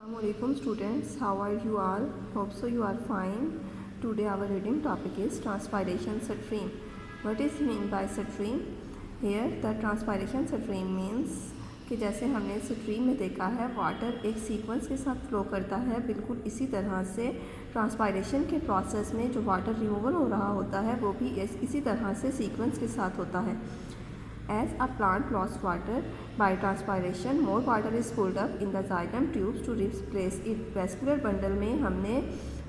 Assalamualaikum students, how are you all? Hope so you are fine. Today our reading topic is transpiration stream. What is mean by stream? Here the transpiration stream means कि जैसे हमने stream में देखा है water एक sequence के साथ flow करता है, बिल्कुल इसी तरह से ट्रांसपायरेशन के प्रोसेस में जो वाटर रिमूवल हो रहा होता है वो भी इसी तरह से सीक्वेंस के साथ होता है. As a plant lost water by transpiration, more water is pulled up in the xylem tubes to replace it. Vascular bundle में हमने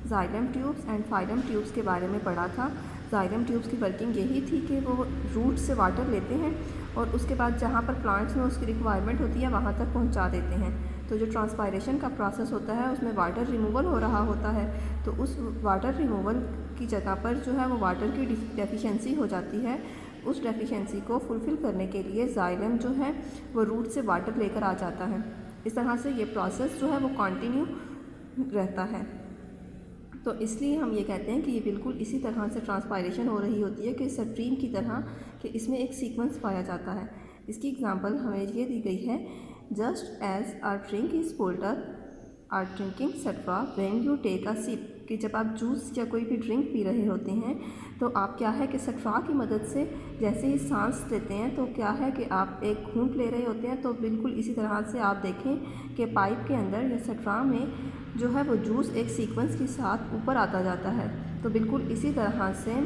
xylem tubes and phylum tubes के बारे में पढ़ा था. xylem tubes की वर्किंग यही थी कि वो रूट से वाटर लेते हैं और उसके बाद जहाँ पर प्लांट्स में उसकी रिक्वायरमेंट होती है वहाँ तक पहुँचा देते हैं. तो जो ट्रांसपायरेशन का प्रोसेस होता है उसमें वाटर रिमूवल हो रहा होता है, तो उस वाटर रिमूवल की जगह पर जो है वो वाटर की डेफिशिएंसी हो जाती है. उस डेफिशिएंसी को फुलफ़िल करने के लिए जाइलम जो है वो रूट से वाटर लेकर आ जाता है. इस तरह से ये प्रोसेस जो है वो कंटिन्यू रहता है. तो इसलिए हम ये कहते हैं कि ये बिल्कुल इसी तरह से ट्रांसपायरेशन हो रही होती है कि स्ट्रीम की तरह, कि इसमें एक सीक्वेंस पाया जाता है. इसकी एग्जांपल हमें ये दी गई है, just as our drink is pulled up our drinking straw when you take a sip. कि जब आप जूस या कोई भी ड्रिंक पी रहे होते हैं तो आप क्या है कि सटवा की मदद से जैसे ही सांस लेते हैं तो क्या है कि आप एक घूंट ले रहे होते हैं. तो बिल्कुल इसी तरह से आप देखें कि पाइप के अंदर या सटवा में जो है वो जूस एक सीक्वेंस के साथ ऊपर आता जाता है. तो बिल्कुल इसी तरह से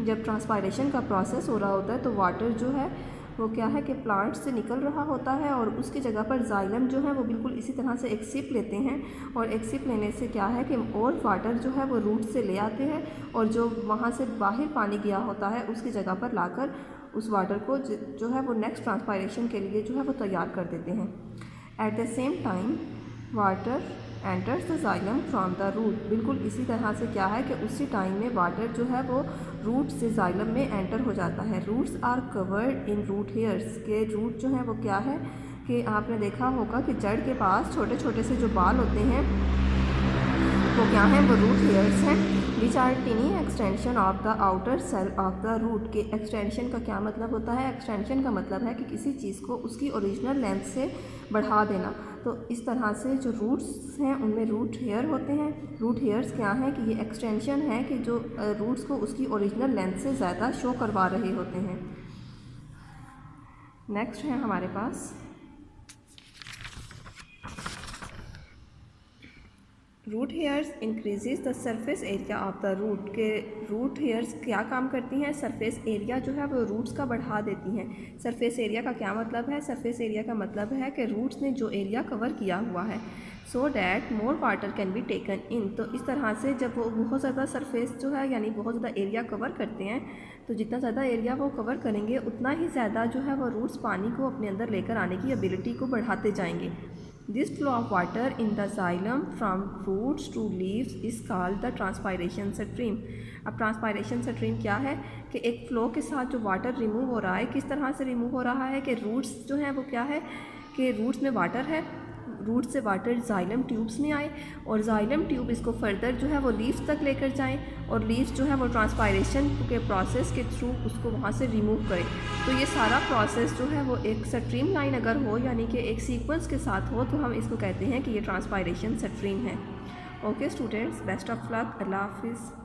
जब ट्रांसपायरेशन का प्रोसेस हो रहा होता है तो वाटर जो है वो क्या है कि प्लांट से निकल रहा होता है और उसकी जगह पर जाइलम जो है वो बिल्कुल इसी तरह से एक सिप लेते हैं और एक सिप लेने से क्या है कि और वाटर जो है वो रूट से ले आते हैं और जो वहाँ से बाहर पानी गया होता है उसकी जगह पर लाकर उस वाटर को जो है वो नेक्स्ट ट्रांसपायरेशन के लिए जो है वो तैयार कर देते हैं. At the same time water enters the xylem from the root. बिल्कुल इसी तरह से क्या है कि उसी टाइम में वाटर जो है वो रूट से जाइलम में एंटर हो जाता है. Roots are covered in root hairs. के रूट जो है वो क्या है कि आपने देखा होगा कि जड़ के पास छोटे छोटे से जो बाल होते हैं वो क्या हैं, वो रूट हेयर्स हैं. Which are tiny extension of the outer cell of the root. के एक्सटेंशन का क्या मतलब होता है? एक्सटेंशन का मतलब है कि किसी चीज़ को उसकी ओरिजिनल लेंथ से बढ़ा देना. तो इस तरह से जो रूट्स हैं उनमें रूट हेयर होते हैं. रूट हेयर्स क्या हैं कि ये एक्सटेंशन है कि जो रूट्स को उसकी ओरिजिनल लेंथ से ज़्यादा शो करवा रहे होते हैं. नेक्स्ट है हमारे पास root hairs increases the surface area of the root. के रूट हेयर्स क्या काम करती हैं? सरफेस एरिया जो है वो रूट्स का बढ़ा देती हैं. सरफेस एरिया का क्या मतलब है? सरफेस एरिया का मतलब है कि रूट्स ने जो एरिया कवर किया हुआ है so that more water can be taken in. तो इस तरह से जब वो बहुत ज़्यादा सरफेस जो है यानी बहुत ज़्यादा एरिया कवर करते हैं तो जितना ज़्यादा एरिया वो कवर करेंगे उतना ही ज़्यादा जो है वो रूट्स पानी को अपने अंदर लेकर आने की एबिलिटी को बढ़ाते जाएंगे. This flow of water in the xylem from roots to leaves is called the transpiration stream. अब ट्रांसपायरेशन स्ट्रीम क्या है कि एक फ़्लो के साथ जो वाटर रिमूव हो रहा है, किस तरह से रिमूव हो रहा है कि रूट्स जो हैं वो क्या है कि रूट्स में वाटर है, रूट से वाटर जाइलम ट्यूब्स में आए और जाइलम ट्यूब इसको फर्दर जो है वो लीव्स तक लेकर जाएं और लीव्स जो है वो ट्रांसपायरेशन के प्रोसेस के थ्रू उसको वहाँ से रिमूव करें. तो ये सारा प्रोसेस जो है वो एक स्ट्रीम लाइन अगर हो यानी कि एक सीक्वेंस के साथ हो तो हम इसको कहते हैं कि ये ट्रांसपायरेशन स्ट्रीम है. Okay students, best of luck. अल्लाह हाफिज़.